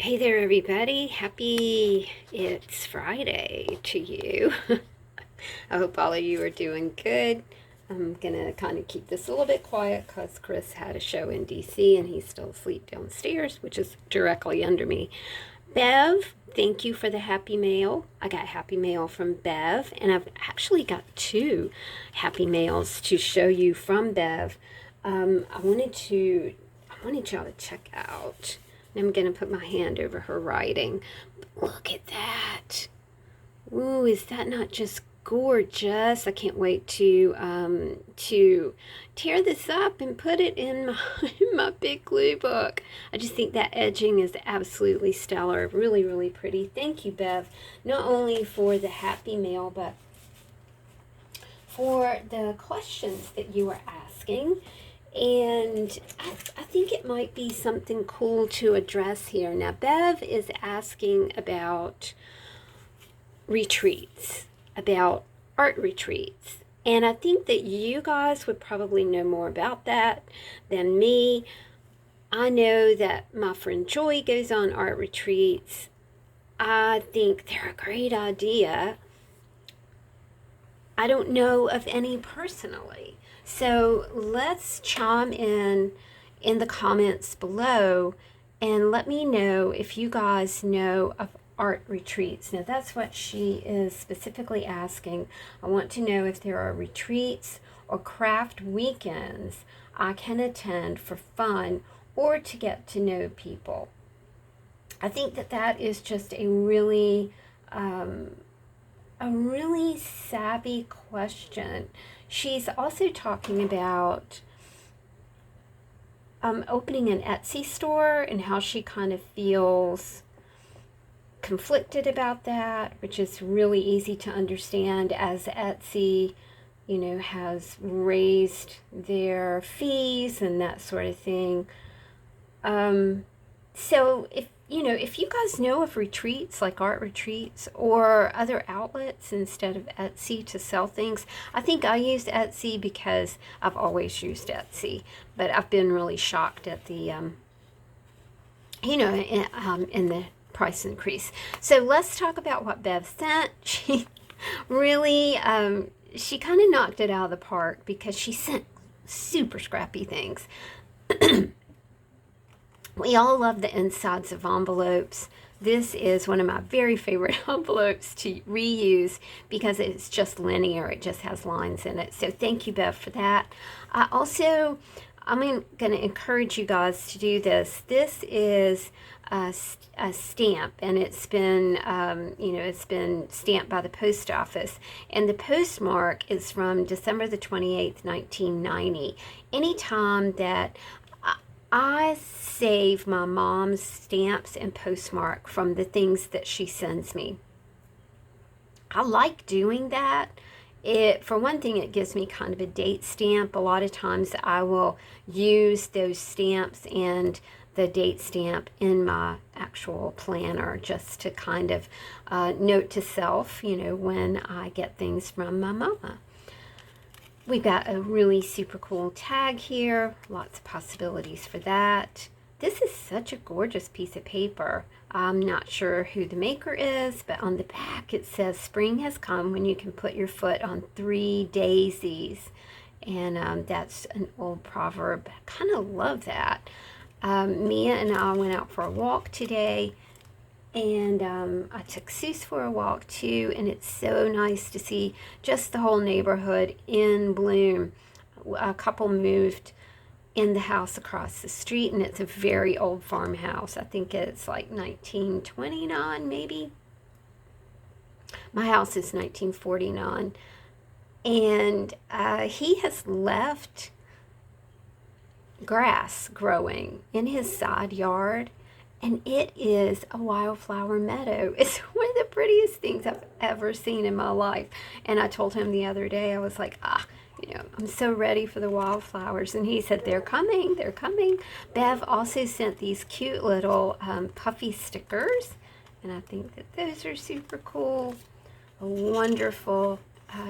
Hey there, everybody. Happy it's Friday to you. I hope all of you are doing good. I'm going to kind of keep this a little bit quiet because Chris had a show in DC and he's still asleep downstairs, which is directly under me. Bev, thank you for the happy mail. I got happy mail from Bev, and I've actually got two happy mails to show you from Bev. I wanted y'all to check out. I'm going to put my hand over her writing. Look at that. Ooh, is that not just gorgeous? I can't wait to tear this up and put it in my, in my big glue book. I just think that edging is absolutely stellar. Really, really pretty. Thank you, Bev. Not only for the happy mail, but for the questions that you were asking. And I think it might be something cool to address here. Now, Bev is asking about retreats, about art retreats. And I think that you guys would probably know more about that than me. I know that my friend Joy goes on art retreats. I think they're a great idea. I don't know of any personally. So let's chime in the comments below and let me know if you guys know of art retreats. Now that's what she is specifically asking. I want to know if there are retreats or craft weekends I can attend for fun or to get to know people. I think that that is just a really savvy question. She's also talking about opening an Etsy store and how she kind of feels conflicted about that, which is really easy to understand as Etsy, has raised their fees and that sort of thing. So if you guys know of retreats like art retreats or other outlets instead of Etsy to sell things, I think I use Etsy because I've always used Etsy, but I've been really shocked at the, in the price increase. So let's talk about what Bev sent. She really, she kind of knocked it out of the park because she sent super scrappy things. We all love the insides of envelopes. This is one of my very favorite envelopes to reuse because it's just linear. It just has lines in it. So thank you, Bev, for that. I'm going to encourage you guys to do this. This is a stamp, and it's been, it's been stamped by the post office. And the postmark is from December the 28th, 1990. Anytime that I save my mom's stamps and postmark from the things that she sends me. I like doing that. For one thing, it gives me kind of a date stamp. A lot of times I will use those stamps and the date stamp in my actual planner just to kind of note to self, when I get things from my mama. We've got a really super cool tag here. Lots of possibilities for that. This is such a gorgeous piece of paper. I'm not sure who the maker is, but on the back it says, "Spring has come when you can put your foot on 3 daisies." And that's an old proverb. I kind of love that. Mia and I went out for a walk today. And I took Seuss for a walk too, and it's so nice to see just the whole neighborhood in bloom. A couple moved in the house across the street, and it's a very old farmhouse. I think it's like 1929 maybe. My house is 1949. And he has left grass growing in his side yard. And it is a wildflower meadow. It's one of the prettiest things I've ever seen in my life. And I told him the other day, I was like, I'm so ready for the wildflowers. And he said, they're coming, they're coming. Bev also sent these cute little puffy stickers. And I think that those are super cool. A wonderful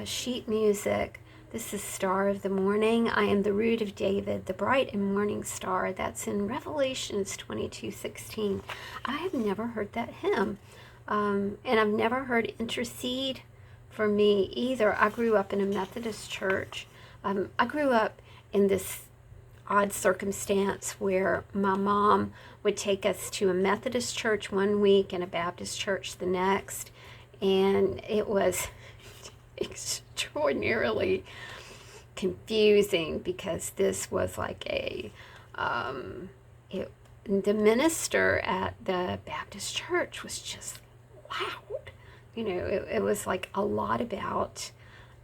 sheet music This is Star of the Morning. I am the root of David, the bright and morning star. That's in Revelations 22:16. I have never heard that hymn. And I've never heard Intercede for me either. I grew up in a Methodist church. I grew up in this odd circumstance where my mom would take us to a Methodist church one week and a Baptist church the next. And it was extraordinarily confusing because this was like the minister at the Baptist church was just loud. It was like a lot about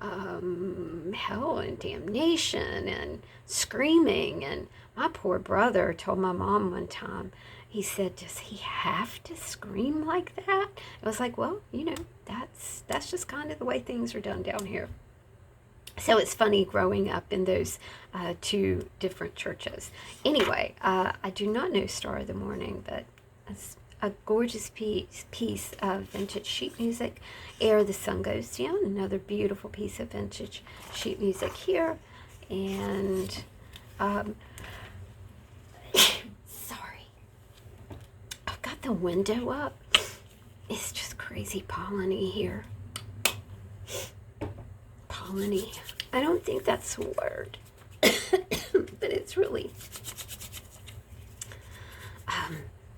hell and damnation and screaming. And my poor brother told my mom one time, he said, does he have to scream like that? It was like, well, that's just kind of the way things are done down here. So it's funny growing up in those two different churches. Anyway, I do not know Star of the Morning, but it's a gorgeous piece of vintage sheet music. Ere the Sun Goes Down, another beautiful piece of vintage sheet music here. And, sorry, I've got the window up. It's just crazy pollen-y here. Pollen-y. I don't think that's a word, but it's really,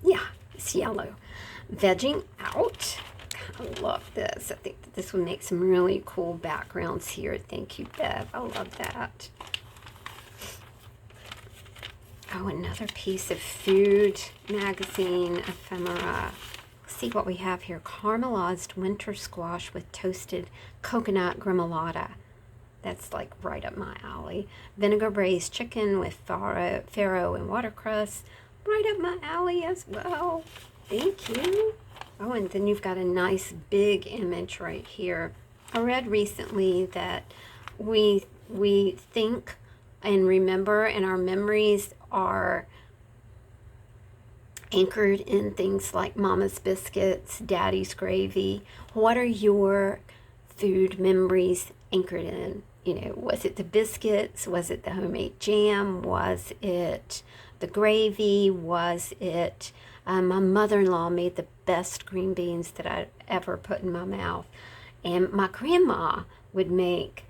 yeah, it's yellow. Vegging Out. I love this. I think that this would make some really cool backgrounds here. Thank you, Bev. I love that. Oh, another piece of food magazine ephemera. Let's see what we have here. Caramelized winter squash with toasted coconut gremolata. That's like right up my alley. Vinegar braised chicken with farro and watercress. Right up my alley as well. Thank you. Oh, and then you've got a nice big image right here. I read recently that we think and remember, and our memories are anchored in things like Mama's biscuits, Daddy's gravy. What are your food memories anchored in? Was it the biscuits? Was it the homemade jam? Was it the gravy? Was it my mother-in-law made the best green beans that I'd ever put in my mouth. And my grandma would make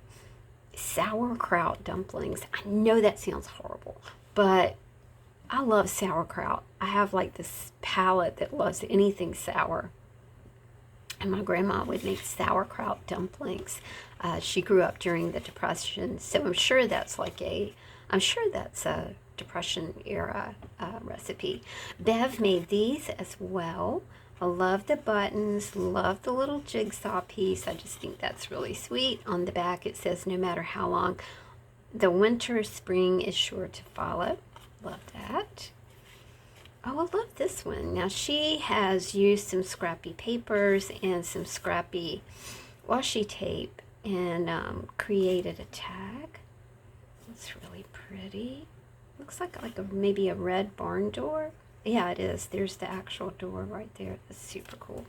sauerkraut dumplings. I know that sounds horrible, but I love sauerkraut. I have like this palate that loves anything sour. And my grandma would make sauerkraut dumplings. She grew up during the Depression, so I'm sure that's a Depression era recipe. Bev made these as well. I love the buttons, love the little jigsaw piece. I just think that's really sweet. On the back it says, no matter how long, the winter, spring is sure to follow. Love that. Oh, I love this one. Now she has used some scrappy papers and some scrappy washi tape and created a tag. It's really pretty. Looks like maybe a red barn door. Yeah, it is. There's the actual door right there. That's super cool.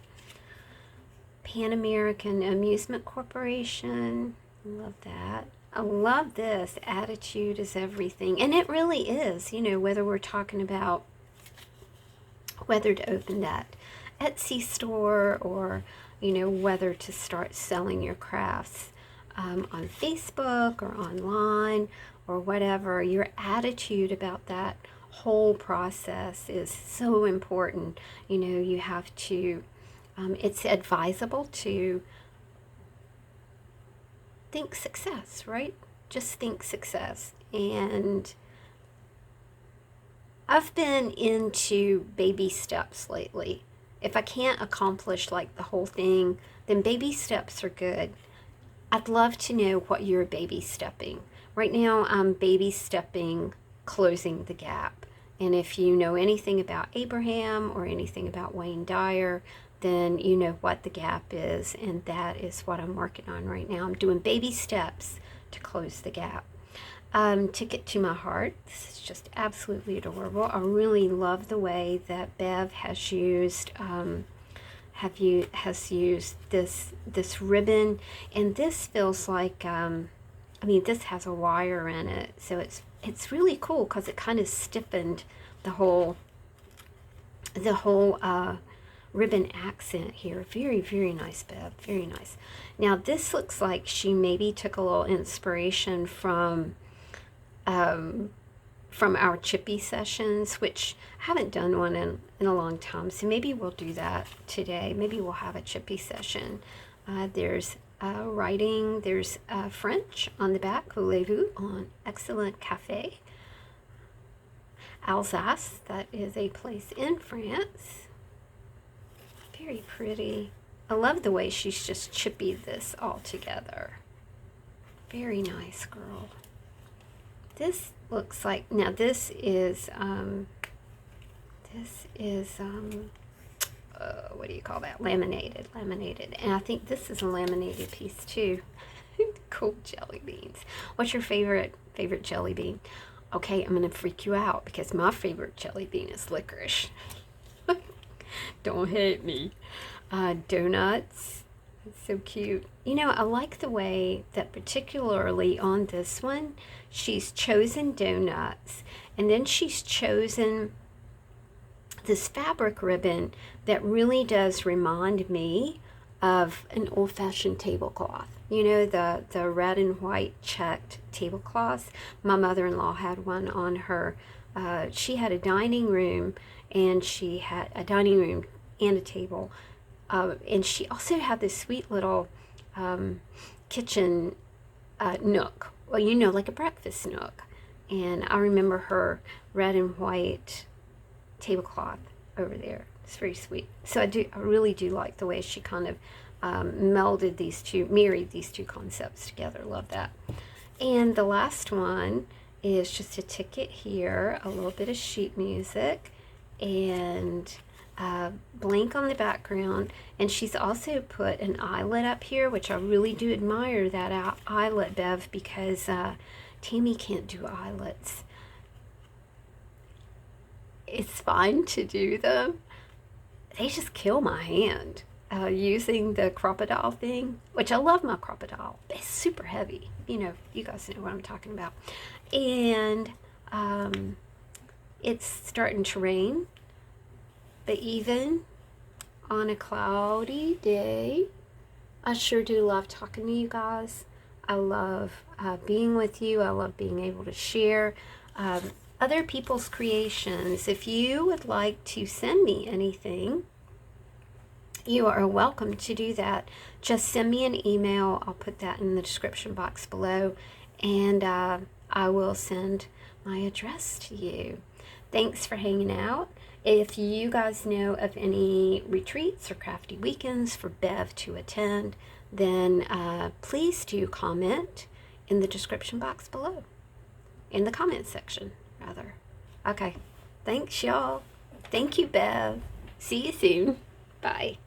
Pan American Amusement Corporation. Love that. I love this. Attitude is everything. And it really is, whether we're talking about whether to open that Etsy store or, whether to start selling your crafts on Facebook or online or whatever. Your attitude about that whole process is so important. You have to, it's advisable to think success, right? Just think success. And I've been into baby steps lately. If I can't accomplish like the whole thing, then baby steps are good. I'd love to know what you're baby stepping. Right now, I'm baby stepping closing the gap. And if you know anything about Abraham or anything about Wayne Dyer, then you know what the gap is, and that is what I'm working on right now. I'm doing baby steps to close the gap. Ticket to My Heart. This is just absolutely adorable. I really love the way that Bev has used has used this ribbon, and this feels like a I mean, this has a wire in it, so it's really cool because it kind of stiffened the whole ribbon accent here. Very, very nice, Bev. Very nice. Now, this looks like she maybe took a little inspiration from our chippy sessions, which I haven't done one in a long time, so maybe we'll do that today. Maybe we'll have a chippy session. There's writing, there's French on the back, voulez-vous, on excellent café. Alsace, that is a place in France. Very pretty. I love the way she's just chippied this all together. Very nice, girl. This looks like, now this is what do you call that? Laminated. And I think this is a laminated piece too. Cool jelly beans. What's your favorite jelly bean? Okay, I'm gonna freak you out because my favorite jelly bean is licorice. Don't hate me. Donuts. It's so cute. You know, I like the way that particularly on this one, she's chosen donuts, and then she's chosen this fabric ribbon that really does remind me of an old-fashioned tablecloth. You know, the red and white checked tablecloths. My mother-in-law had one on her. She had a dining room, and she had a dining room and a table. And she also had this sweet little kitchen nook. Well, you know, like a breakfast nook. And I remember her red and white tablecloth over there. It's very sweet. So I really do like the way she kind of married these two concepts together. Love that. And the last one is just a ticket here, a little bit of sheet music, and blank on the background. And she's also put an eyelet up here, which I really do admire that eyelet, Bev, because Tammy can't do eyelets. It's fine to do them. They just kill my hand. Using the crocodile thing, which I love my crocodile. It's super heavy. You know, you guys know what I'm talking about. And it's starting to rain, but even on a cloudy day, I sure do love talking to you guys. I love being with you. I love being able to share other people's creations. If you would like to send me anything, you are welcome to do that. Just send me an email. I'll put that in the description box below, and I will send my address to you. Thanks for hanging out. If you guys know of any retreats or crafty weekends for Bev to attend, then please do comment in the description box below. In the comment section, rather. Okay. Thanks, y'all. Thank you, Bev. See you soon. Bye.